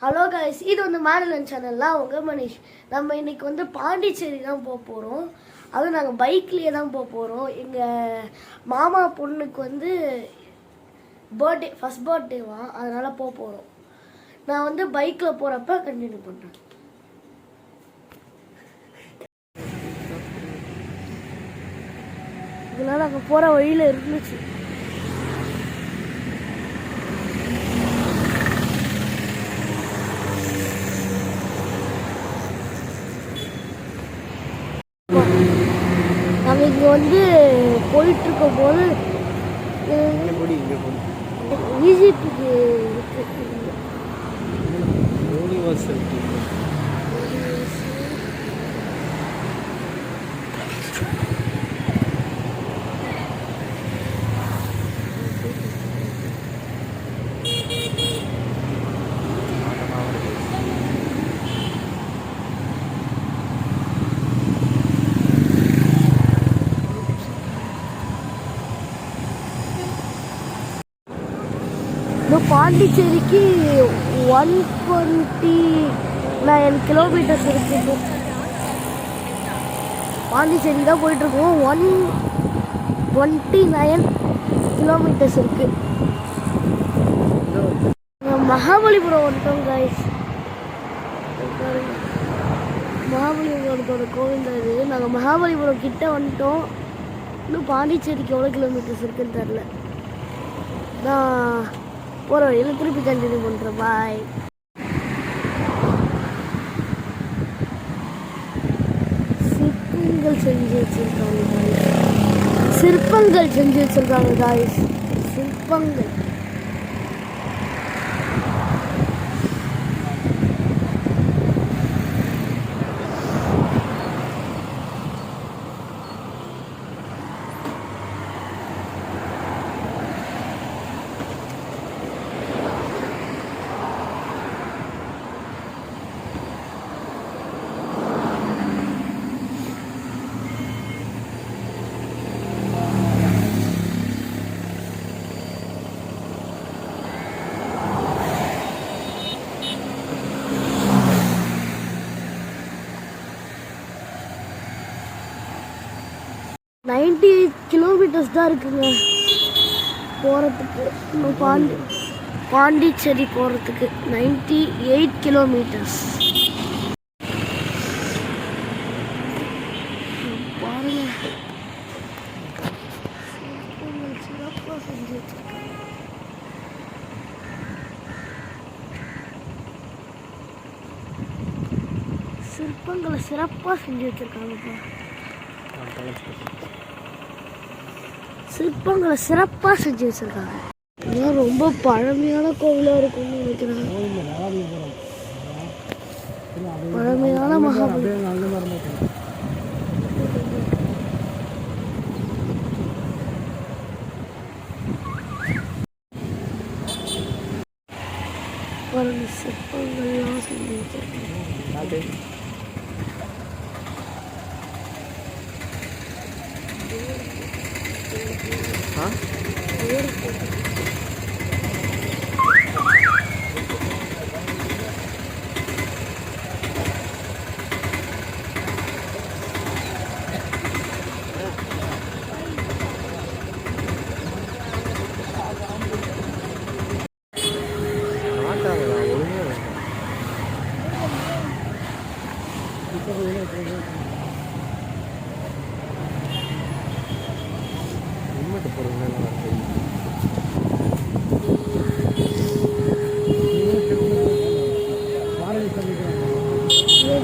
Hello guys, இது வந்து மாடலன் சேனல்லாம் உங்கள் மனிஷ். நம்ம இன்னைக்கு வந்து பாண்டிச்சேரி தான் போக போகிறோம். அதுவும் நாங்கள் பைக்லேயே தான் போக போகிறோம். எங்கள் மாமா பொண்ணுக்கு வந்து பர்த்டே, ஃபஸ்ட் பர்த்டேவா, அதனால் போக போகிறோம். நான் வந்து பைக்கில் போகிறப்ப கண்டினியூ பண்ணுறேன். இதெல்லாம் நாங்கள் போகிற வழியில் இருந்துச்சு. நாங்கள் இங்கே வந்து போயிட்டுருக்கும் போது விசிட்டுக்கு பாண்டிச்சேரிக்கு 129 கிலோமீட்டர்ஸ் இருக்குது. பாண்டிச்சேரி தான் போயிட்டுருக்கோம். 129 கிலோமீட்டர்ஸ் இருக்குது. மகாபலிபுரம் வந்துட்டோம் கைஸ். மகாபலிபுரத்தோட கோவில் தான் இது. நாங்கள் மகாபலிபுரம் கிட்ட வந்துட்டோம். இன்னும் பாண்டிச்சேரிக்கு எவ்வளோ கிலோமீட்டர்ஸ் இருக்குன்னு தெரில. நான் போகிற வழியில் திருப்பி கண்டினியூ பண்ணுறேன். பாய். சிற்பங்கள் செஞ்சு வச்சுருக்காங்க காய்ஸ். சிற்பங்கள் கிலோமீட்டர்ஸ் தான் இருக்குங்க போகிறதுக்கு. இன்னும் பாண்டிச்சேரி போகிறதுக்கு 98 கிலோமீட்டர்ஸ். பாருங்க, சிறப்பாக செஞ்சு வச்சிருக்காங்க. சிற்பங்களை சிறப்பாக செஞ்சு வச்சிருக்காங்கப்பா. சிற்பங்களை சிறப்பாக செஞ்சு வச்சிருக்காங்க. இதெல்லாம் ரொம்ப பழமையான கோவிலாக இருக்கும்னு நினைக்கிறேன். பழமையான மகாபலிபுரம். சிற்பங்கள்லாம் செஞ்சு வச்சிருக்காங்க.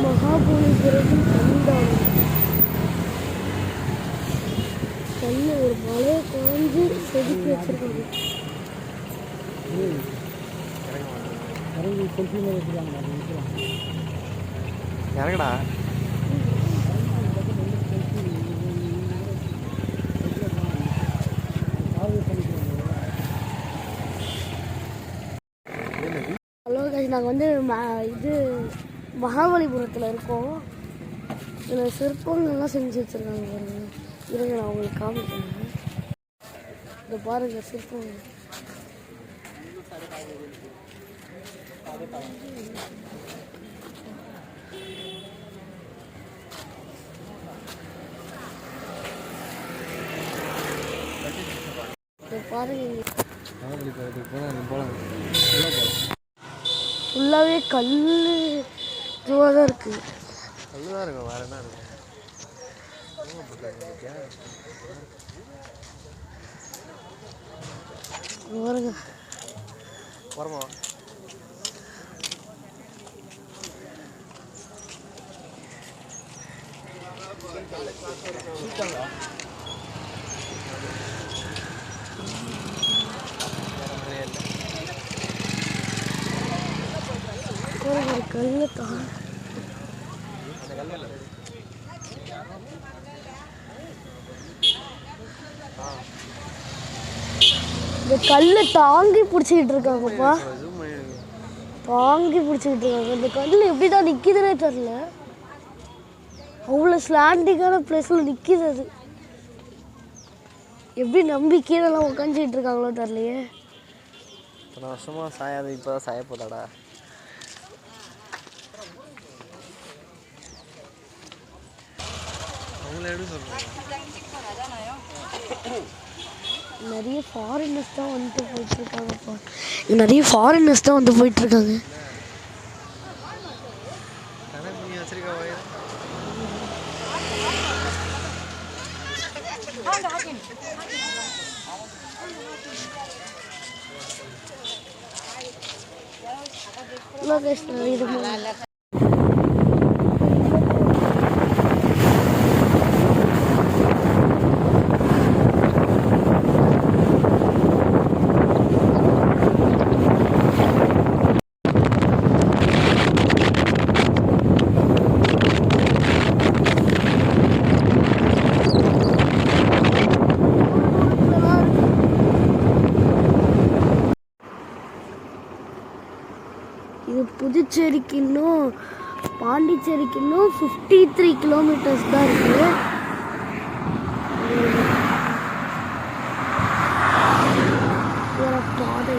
மகாபலிபுரம் கண்ணு ஒரு மலையை காஞ்சி செதுக்கி வச்சிருக்காங்க. இறங்கடா. ஹலோ கைஸ், நாங்கள் வந்து இது மகாபலிபுரத்தில் இருக்கோம். இதில் சிற்பங்கள்லாம் செஞ்சு வச்சுருக்காங்க பாருங்க. இருங்க, நான் உங்களுக்கு காமிக்கிறேன். இதை பாருங்கள், சிற்பங்கள். பாருங்க ஃபுல்லாகவே கல் இதுவாக தான் இருக்குது. அதுதான் இருக்கும், வேறு என்ன இருக்கும்? பாருங்க வரமா ஒரு கல்லை தான் இந்த கல்லை தாங்கி பிடிச்சிக்கிட்டு இருக்காங்கப்பா, தாங்கி பிடிச்சிக்கிட்டு இருக்காங்க. இந்த கல் எப்படி தான் நிற்கிதுன்னே தெரில, அவ்வளோ ஸ்லாண்டிங்கான பிளேஸில் நிற்கிது. அது எப்படி நம்பிக்கையெல்லாம் உட்காந்துக்கிட்டு இருக்காங்களோ தெரிலையே. இத்தனை வருஷமாக சாயாது, இப்போ தான் சாய போதாடா. நிறைய ஃபாரினர்ஸ் தான் வந்துட்டு போயிட்டுருக்காங்கப்பா, நிறைய ஃபாரினர்ஸ் தான் வந்து போயிட்டுருக்காங்க. இது புதுச்சேரிக்கு இன்னும் பாண்டிச்சேரிக்கு இன்னும் 53 கிலோமீட்டர்ஸ் தான் இருக்குது. பாதை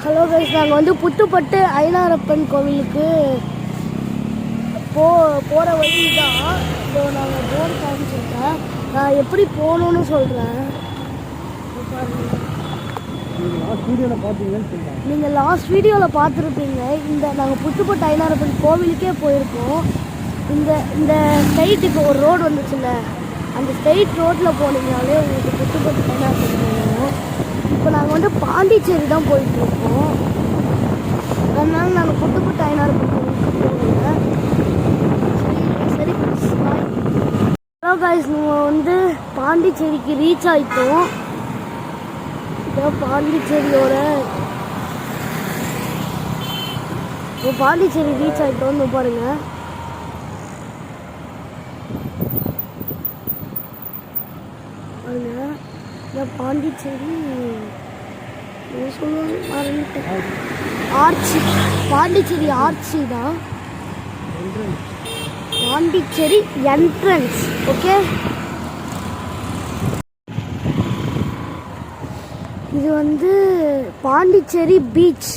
ஹலோ கைஸ், நாங்கள் வந்து புத்துப்பட்டு ஐனாரப்பன் கோவிலுக்கு போகிற வழி தான். இப்போ நாங்கள் போர் காமிச்சிருக்கேன், நான் எப்படி போகணுன்னு சொல்கிறேன். நீங்கள் லாஸ்ட் வீடியோவில் பார்த்துருப்பீங்க. நாங்கள் புத்துப்பட்டு ஐனாரப்பன் கோவிலுக்கே போயிருக்கோம். இந்த ஸ்ட்ரைட்டுக்கு ஒரு ரோடு வந்துச்சுல்ல, அந்த ஸ்ட்ரைட் ரோட்டில் போனீங்கனாலே உங்களுக்கு புத்துப்பட்டு ஐனாரப்பன் போகணும். இப்போ நாங்கள் வந்து பாண்டிச்சேரி தான் போயிட்டுருக்கோம், அதனால நாங்கள் புத்துப்பட்டு ஐனாரப்பன் கோவிலுக்கு போகல. சரி ஹலோ கைஸ், நம்ம வந்து பாண்டிச்சேரிக்கு ரீச் ஆகிட்டோம். பாண்டிச்சேரி ரீச் ஆகிட்டோம்னு பாருங்க. பாண்டிச்சேரி ஆர்ச்சி, பாண்டிச்சேரி ஆர்ச்சி தான், பாண்டிச்சேரி என்ட்ரன்ஸ். ஓகே, இது வந்து பாண்டிச்சேரி பீச்.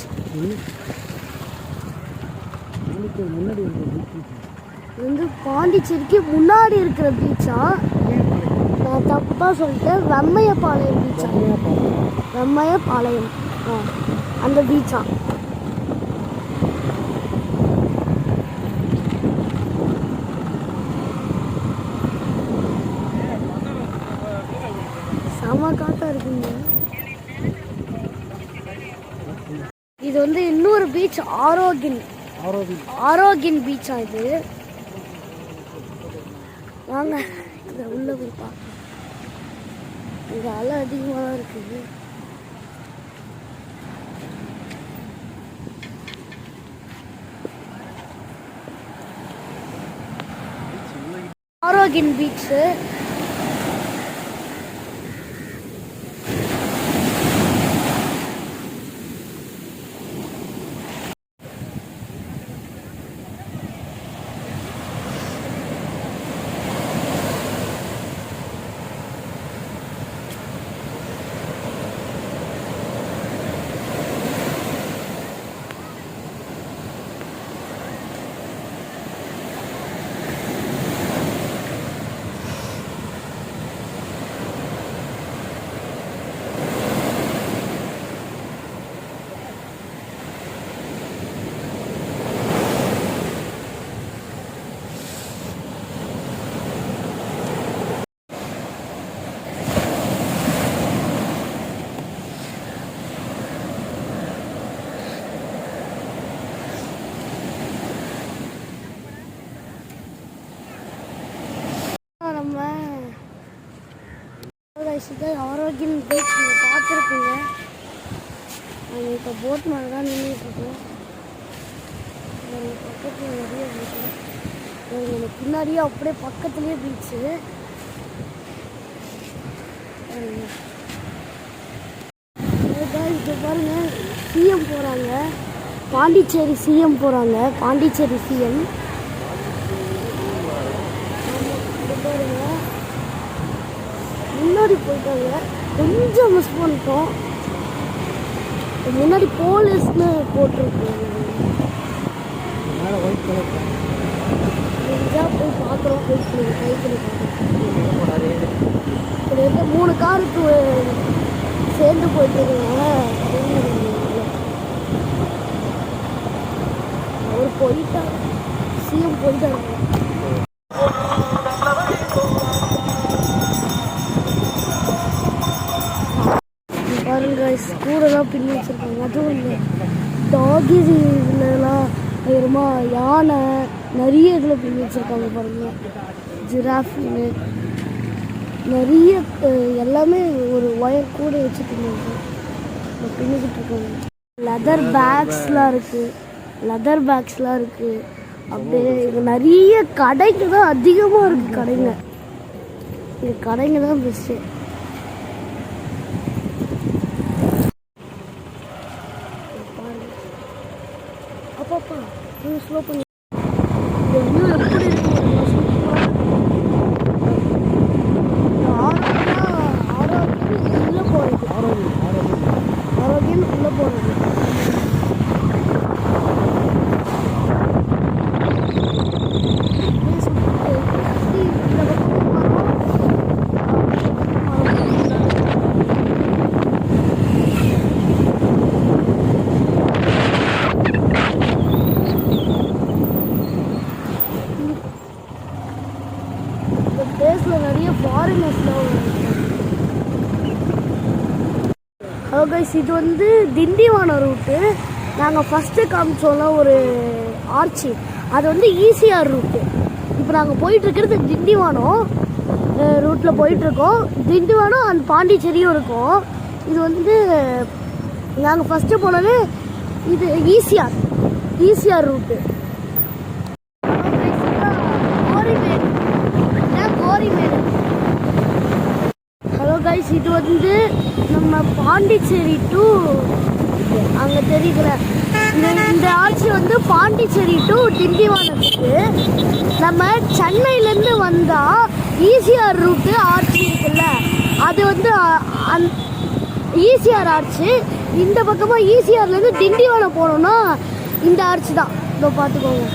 இது வந்து பாண்டிச்சேரிக்கு முன்னாடி இருக்கிற பீச்சா? நான் தப்பா சொல்லிட்டேன். வெம்மையப்பாளையம் பீச்சா? வெம்மையப்பாளையம், அந்த பீச்சா? செம காத்தா இருக்குங்க. இது வந்து இன்னொரு பீச், ஆரோகின் பீச்சா இது? வாங்க இதை உள்ள போய் பார்க்கலாம். இங்க அலை அதிகமாக தான் இருக்குது. ஆரோகின் பீச்சு. நம்ம ஆரோக்கியம் பீச் நீங்கள் பார்த்துருப்பீங்க. நாங்கள் இப்போ போட் மேலே தான் நின்றுட்டுருக்கோம். பக்கத்தில் நிறைய பீச்சு, எனக்கு பின்னாடியே அப்படியே பக்கத்துலேயே பீச்சு. இப்போ பாருங்கள், சிஎம் போகிறாங்க, பாண்டிச்சேரி சிஎம் போகிறாங்க, பாண்டிச்சேரி சிஎம். முன்னாடி போயிட்டாங்க, கொஞ்சம் மிஸ் பண்ணிட்டோம். முன்னாடி போலீஸ்னு போட்டிருக்கோம். போய் பார்க்குறோம், வெயிட் பண்ணி ட்ரை பண்ணி பார்க்குறோம். கிட்டத்தட்ட 3 காருக்கு சேர்ந்து போயிட்டு அவர் போயிட்டார், சிஎம் போயிட்டாரு. பாருங்க, ஸ்கூலெல்லாம் பின்னி வச்சுருக்காங்க. அதுவும் இல்லை, டாகி இதுலலாம் வேறுமா யானை நிறைய இதில் பின்னி வச்சுருக்காங்க. பாருங்கள், ஜிராஃபின்னு நிறைய எல்லாமே ஒரு ஒயர் கூட வச்சு பின்னிக்கிட்டு இருக்காங்க. லெதர் பேக்ஸ்லாம் இருக்குது. அப்படியே இங்கே நிறைய கடைங்க தான் அதிகமாக இருக்குது. கடைங்க தான் பெஸ்ட்டு. அப்பா நீங்கள் ஸ்லோ பண்ணி இன்னும் எப்படி இருக்கு? ஆரோக்கியம் உள்ளே போகிறது, ஆரோக்கியம் உள்ளே போகிறது. பிளேஸில் நிறைய ஃபாரினர்ஸ்லாம் ஹலோ கைஸ், இது வந்து திண்டிவனம் ரூட்டு. நாங்கள் ஃபஸ்ட்டு காமிச்சோம்ல ஒரு ஆர்ச்சி, அது வந்து ஈசிஆர் ரூட்டு. இப்போ நாங்கள் போயிட்டுருக்கிறது திண்டிவனம் ரூட்டில் போயிட்டுருக்கோம். திண்டிவனம் அண்ட் பாண்டிச்சேரியும் இருக்கும். இது வந்து நாங்கள் ஃபஸ்ட்டு போனது இது ஈசிஆர் ரூட்டு. ஹலோ கைஸ் இது வந்து நம்ம பாண்டிச்சேரி டு அங்கே தெரியுதுல இந்த ஆட்சி வந்து பாண்டிச்சேரி டு திண்டிவனத்துக்கு. நம்ம சென்னையிலேருந்து வந்தால் ஈசிஆர் ரூட்டு ஆட்சி இருக்குல்ல, அது வந்து ஈசிஆர் ஆர்ச்சு. இந்த பக்கமாக ஈசிஆர்லேருந்து திண்டிவனம் போனோம்னா இந்த ஆர்ச்சு தான். இதோ பார்த்துக்கோங்க.